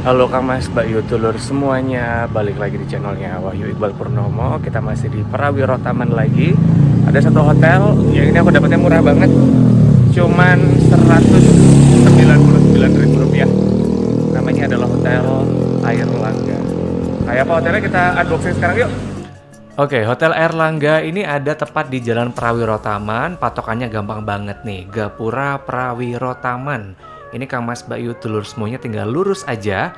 Halo Kang Mas, Mbak Yu, Dulur semuanya, balik lagi di channelnya Wahyu Iqbal Purnomo. Kita masih di Prawiro Taman lagi. Ada satu hotel yang ini aku dapatnya murah banget, cuman Rp199.000. Namanya adalah Hotel Air Langga. Kayak apa hotelnya, kita unboxing sekarang yuk. Oke, Hotel Airlangga ini ada tepat di Jalan Prawiro Taman. Patokannya gampang banget nih, Gapura Prawiro Taman. Ini Kang Mas, Mbak Yu, Dulur semuanya tinggal lurus aja.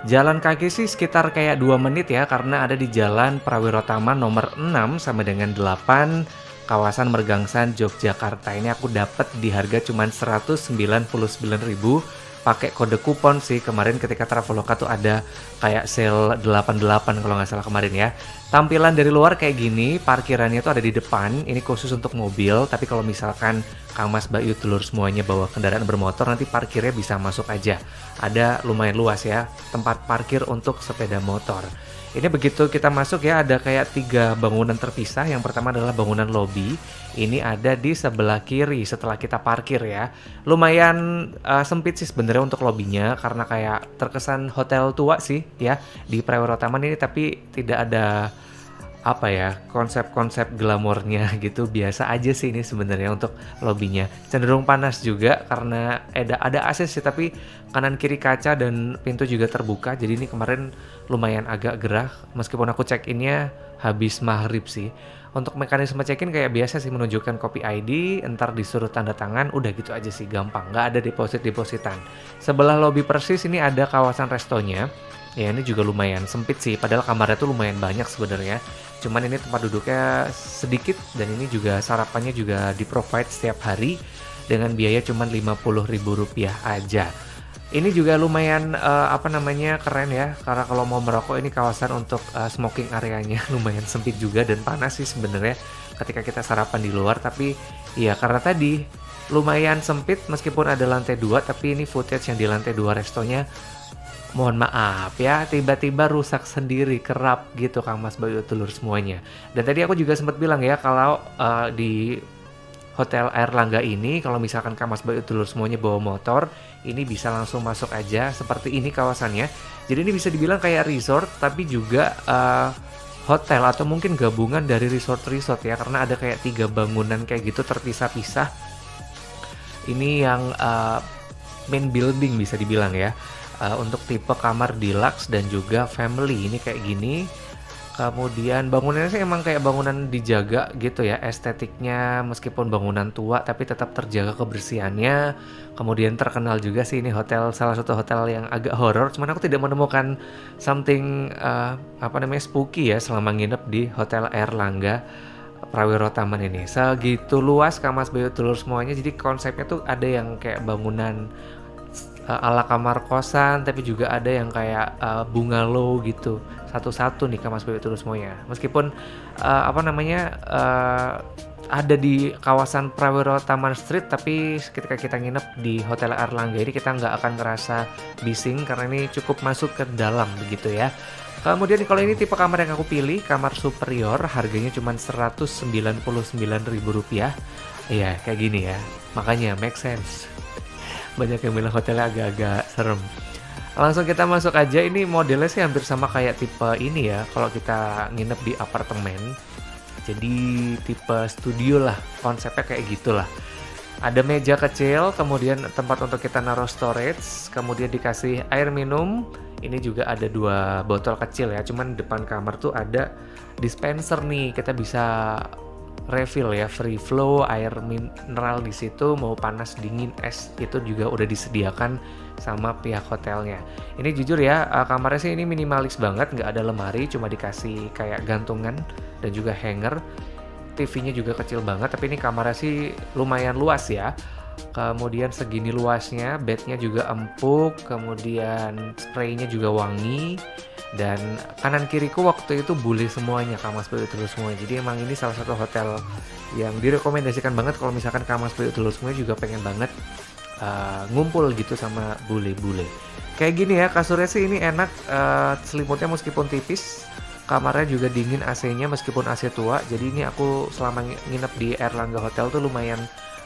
Jalan kaki sih sekitar kayak 2 menit ya, karena ada di Jalan Prawiro Taman nomor 6 sama dengan 8, kawasan Mergangsan, Yogyakarta. Ini aku dapat di harga cuman Rp199.000. Pakai kode kupon sih, kemarin ketika Traveloka tuh ada kayak sale 88 kalau nggak salah kemarin ya. Tampilan dari luar kayak gini, parkirannya tuh ada di depan, ini khusus untuk mobil, tapi kalau misalkan Kang Mas, Mbak Yu, Dulur semuanya bawa kendaraan bermotor, nanti parkirnya bisa masuk aja. Ada lumayan luas ya, tempat parkir untuk sepeda motor. Ini begitu kita masuk ya, ada kayak 3 bangunan terpisah. Yang pertama adalah bangunan lobby. Ini ada di sebelah kiri setelah kita parkir ya. Lumayan sempit sih sebenarnya untuk lobbynya, karena kayak terkesan hotel tua sih ya di Prawiro Taman ini, tapi tidak ada apa ya, konsep-konsep glamornya gitu. Biasa aja sih ini sebenarnya untuk lobbynya. Cenderung panas juga karena ada AC sih, tapi kanan kiri kaca dan pintu juga terbuka. Jadi ini kemarin lumayan agak gerah meskipun aku check-innya habis maghrib sih. Untuk mekanisme check-in kayak biasa sih, menunjukkan copy ID, entar disuruh tanda tangan, udah gitu aja sih, gampang, nggak ada deposit-depositan. Sebelah lobby persis ini ada kawasan restonya. Ya ini juga lumayan sempit sih, padahal kamarnya tuh lumayan banyak sebenarnya. Cuman ini tempat duduknya sedikit, dan ini juga sarapannya juga di-provide setiap hari dengan biaya cuman Rp50.000 aja. Ini juga lumayan keren ya, karena kalau mau merokok ini kawasan untuk smoking areanya lumayan sempit juga dan panas sih sebenarnya ketika kita sarapan di luar. Tapi ya karena tadi lumayan sempit, meskipun ada lantai 2, tapi ini footage yang di lantai 2 restonya, mohon maaf ya, tiba-tiba rusak sendiri, kerap gitu Kang Mas, Mbak Yu, Dulur semuanya. Dan tadi aku juga sempat bilang ya, kalau di Hotel Airlangga ini, kalau misalkan Kang Mas, Mbak Yu, Dulur semuanya bawa motor, ini bisa langsung masuk aja. Seperti ini kawasannya. Jadi ini bisa dibilang kayak resort, tapi juga hotel atau mungkin gabungan dari resort-resort ya, karena ada kayak 3 bangunan kayak gitu terpisah-pisah. Ini yang main building bisa dibilang ya. Untuk tipe kamar deluxe dan juga family ini kayak gini. Kemudian bangunannya sih emang kayak bangunan dijaga gitu ya, estetiknya meskipun bangunan tua tapi tetap terjaga kebersihannya. Kemudian terkenal juga sih ini hotel, salah satu hotel yang agak horor, cuman aku tidak menemukan something spooky ya selama nginep di Hotel Airlangga Prawiro Taman ini. Segitu luas Kang Mas, Mbak Yu, Dulur semuanya, jadi konsepnya tuh ada yang kayak bangunan ala kamar kosan, tapi juga ada yang kayak bungalow gitu. Satu-satu nih Kang Mas, Mbak Yu, Dulur semuanya. Meskipun ada di kawasan Prawiro Taman Street, tapi ketika kita nginep di Hotel Airlangga ini kita nggak akan ngerasa bising karena ini cukup masuk ke dalam begitu ya. Kemudian kalau ini tipe kamar yang aku pilih, kamar superior, harganya cuma Rp199.000. Iya, kayak gini ya. Makanya make sense. Banyak yang bilang hotelnya agak-agak serem. Langsung kita masuk aja. Ini modelnya sih hampir sama kayak tipe ini ya, kalau kita nginep di apartemen. Jadi tipe studio lah, konsepnya kayak gitulah. Ada meja kecil, kemudian tempat untuk kita naruh storage, kemudian dikasih air minum. Ini juga ada 2 botol kecil ya, cuman depan kamar tuh ada dispenser nih, kita bisa refill ya, free flow air mineral di situ, mau panas, dingin, es itu juga udah disediakan sama pihak hotelnya. Ini jujur ya, kamarnya sih ini minimalis banget, nggak ada lemari, cuma dikasih kayak gantungan dan juga hanger. TV-nya juga kecil banget, tapi ini kamarnya sih lumayan luas ya. Kemudian segini luasnya, bednya juga empuk, kemudian spraynya juga wangi. Dan kanan kiriku waktu itu bule semuanya Kang Mas, Mbak Yu, Dulur semuanya. Jadi emang ini salah satu hotel yang direkomendasikan banget kalau misalkan Kang Mas, Mbak Yu, Dulur semuanya juga pengen banget ngumpul gitu sama bule-bule. Kayak gini ya, kasurnya sih ini enak, selimutnya meskipun tipis, kamarnya juga dingin, AC-nya meskipun AC tua. Jadi ini aku selama nginep di Airlangga Hotel tuh lumayan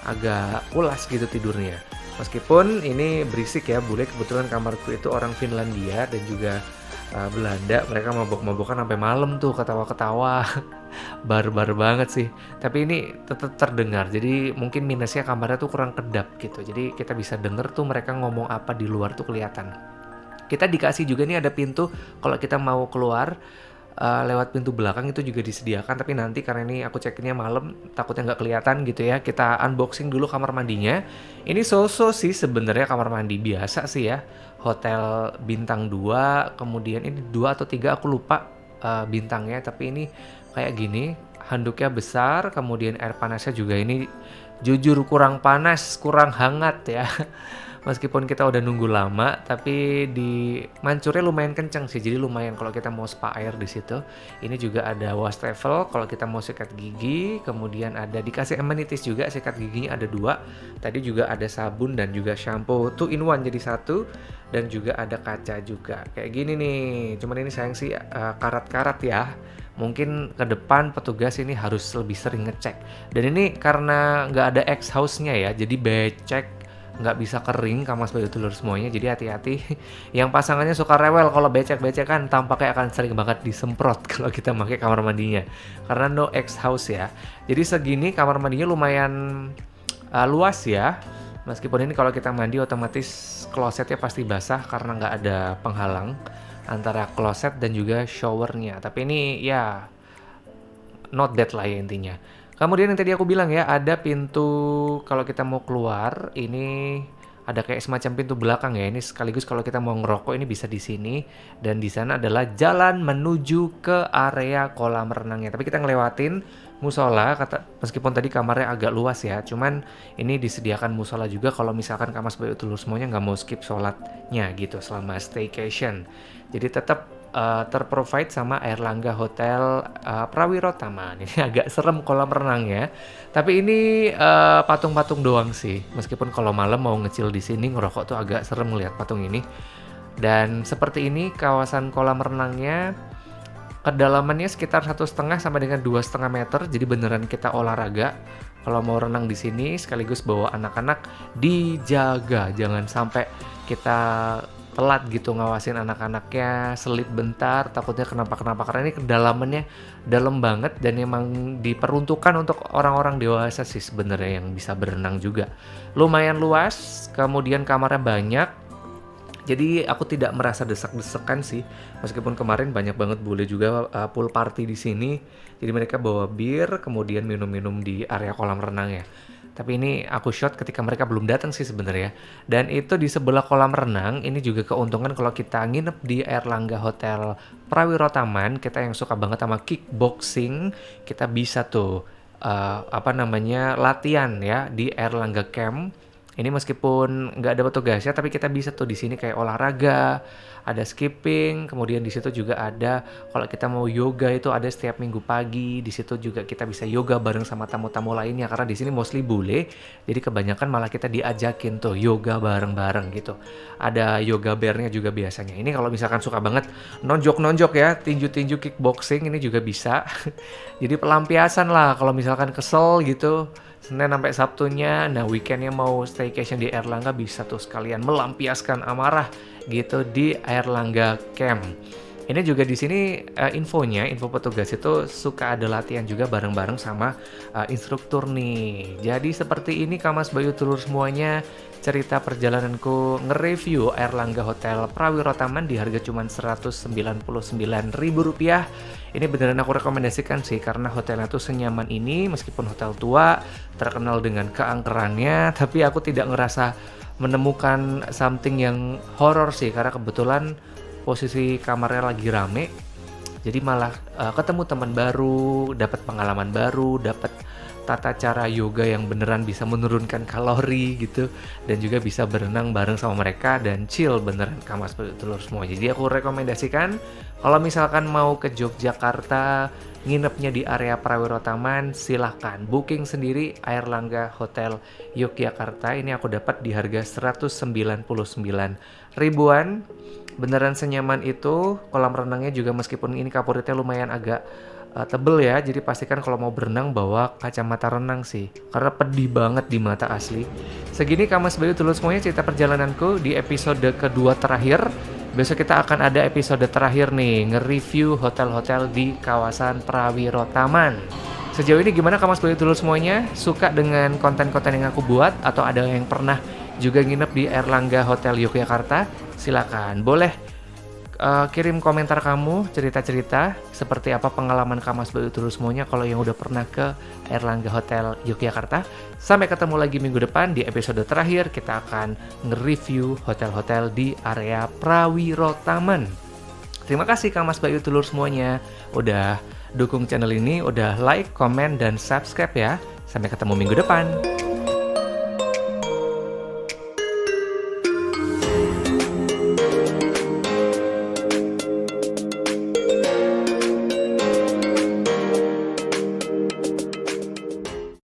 agak pulas gitu tidurnya. Meskipun ini berisik ya, bule, kebetulan kamarku itu orang Finlandia dan juga Belanda, mereka mabok-mabokan sampai malam tuh, ketawa-ketawa. Barbar banget sih. Tapi ini tetap terdengar. Jadi mungkin minusnya kamarnya tuh kurang kedap gitu. Jadi kita bisa denger tuh mereka ngomong apa di luar tuh kelihatan. Kita dikasih juga nih ada pintu kalau kita mau keluar lewat pintu belakang itu juga disediakan, tapi nanti karena ini aku cekinnya malam takutnya nggak kelihatan gitu ya. Kita unboxing dulu kamar mandinya. Ini so-so sih sebenarnya, kamar mandi biasa sih ya. Hotel bintang 2, kemudian ini 2 atau 3 aku lupa bintangnya, tapi ini kayak gini, handuknya besar, kemudian air panasnya juga ini jujur kurang panas, kurang hangat ya. Meskipun kita udah nunggu lama, tapi di mancurnya lumayan kencang sih, jadi lumayan kalau kita mau spa air di situ. Ini juga ada wastafel kalau kita mau sikat gigi, kemudian ada dikasih amenities juga, sikat giginya ada 2. Tadi juga ada sabun dan juga shampoo 2 in 1 jadi 1, dan juga ada kaca juga. Kayak gini nih, cuman ini sayang sih karat-karat ya. Mungkin ke depan petugas ini harus lebih sering ngecek. Dan ini karena nggak ada X-house-nya ya, jadi becek, nggak bisa kering kamar sebagai telur semuanya, jadi hati-hati. Yang pasangannya suka rewel kalau becek-becek kan, tampaknya akan sering banget disemprot kalau kita pakai kamar mandinya karena no X-house ya. Jadi segini kamar mandinya lumayan luas ya. Meskipun ini kalau kita mandi otomatis klosetnya pasti basah karena nggak ada penghalang antara kloset dan juga showernya. Tapi ini ya not bad lah ya intinya. Kemudian yang tadi aku bilang ya, ada pintu kalau kita mau keluar, ini ada kayak semacam pintu belakang ya. Ini sekaligus kalau kita mau ngerokok ini bisa di sini, dan di sana adalah jalan menuju ke area kolam renangnya. Tapi kita ngelewatin musola, meskipun tadi kamarnya agak luas ya, cuman ini disediakan musola juga kalau misalkan kamar sebagai telur semuanya nggak mau skip sholatnya gitu selama staycation. Jadi tetap terprovide sama Airlangga Hotel Prawiro Taman. Ini agak serem kolam renangnya, tapi ini patung-patung doang sih. Meskipun kalau malam mau ngecil di sini ngerokok tuh agak serem ngeliat patung ini. Dan seperti ini kawasan kolam renangnya. Kedalamannya sekitar 1,5 sampai dengan 2,5 meter, jadi beneran kita olahraga. Kalau mau renang di sini sekaligus bawa anak-anak dijaga, jangan sampai kita telat gitu ngawasin anak-anaknya, selip bentar, takutnya kenapa-kenapa karena ini kedalamannya dalam banget dan emang diperuntukkan untuk orang-orang dewasa sih sebenarnya yang bisa berenang juga. Lumayan luas, kemudian kamarnya banyak. Jadi aku tidak merasa desak-desakan sih, meskipun kemarin banyak banget bule juga pool party di sini. Jadi mereka bawa bir, kemudian minum-minum di area kolam renang ya. Tapi ini aku shot ketika mereka belum datang sih sebenarnya. Dan itu di sebelah kolam renang, ini juga keuntungan kalau kita nginep di Airlangga Hotel Prawiro Taman, kita yang suka banget sama kickboxing, kita bisa tuh latihan ya di Airlangga Camp. Ini meskipun nggak ada petugasnya, tapi kita bisa tuh di sini kayak olahraga, ada skipping, kemudian di situ juga ada kalau kita mau yoga itu ada setiap minggu pagi. Di situ juga kita bisa yoga bareng sama tamu-tamu lainnya karena di sini mostly bule. Jadi kebanyakan malah kita diajakin tuh yoga bareng-bareng gitu. Ada yoga bear-nya juga biasanya. Ini kalau misalkan suka banget nonjok-nonjok ya, tinju-tinju kickboxing ini juga bisa. Jadi pelampiasan lah kalau misalkan kesel gitu. Senin sampai Sabtunya, nah weekendnya mau staycation di Airlangga bisa tuh sekalian melampiaskan amarah gitu di Airlangga Camp. Ini juga di sini info petugas itu suka ada latihan juga bareng-bareng sama instruktur nih. Jadi seperti ini Kamas Bayu Telur semuanya cerita perjalananku nge-review Airlangga Hotel Prawiro Taman di harga cuma Rp199.000. Ini beneran aku rekomendasikan sih karena hotelnya tuh senyaman ini, meskipun hotel tua, terkenal dengan keangkerannya, tapi aku tidak ngerasa menemukan something yang horor sih karena kebetulan posisi kamarnya lagi rame. Jadi malah ketemu teman baru, dapat pengalaman baru, dapat tata cara yoga yang beneran bisa menurunkan kalori gitu, dan juga bisa berenang bareng sama mereka dan chill beneran Kamas Telur semua. Jadi aku rekomendasikan kalau misalkan mau ke Yogyakarta nginepnya di area Prawiro Taman, silahkan booking sendiri Airlangga Hotel Yogyakarta. Ini aku dapat di harga Rp199.000. ribuan. Beneran senyaman itu. Kolam renangnya juga meskipun ini kapuritnya lumayan agak tebel ya, jadi pastikan kalau mau berenang bawa kacamata renang sih, karena pedih banget di mata asli. Segini Kamas Bayu Tulus semuanya cerita perjalananku di episode kedua terakhir. Besok kita akan ada episode terakhir nih, nge-review hotel-hotel di kawasan Prawiro Taman. Sejauh ini gimana Kamas Bayu Tulus semuanya? Suka dengan konten-konten yang aku buat? Atau ada yang pernah juga nginep di Erlangga Hotel Yogyakarta? Silakan, boleh kirim komentar kamu, cerita-cerita seperti apa pengalaman Kamas Bayu Tulus semuanya kalau yang udah pernah ke Erlangga Hotel Yogyakarta. Sampai ketemu lagi minggu depan di episode terakhir, kita akan nge-review hotel-hotel di area Prawiro Taman. Terima kasih Kamas Bayu Tulus semuanya udah dukung channel ini, udah like, komen, dan subscribe ya. Sampai ketemu minggu depan.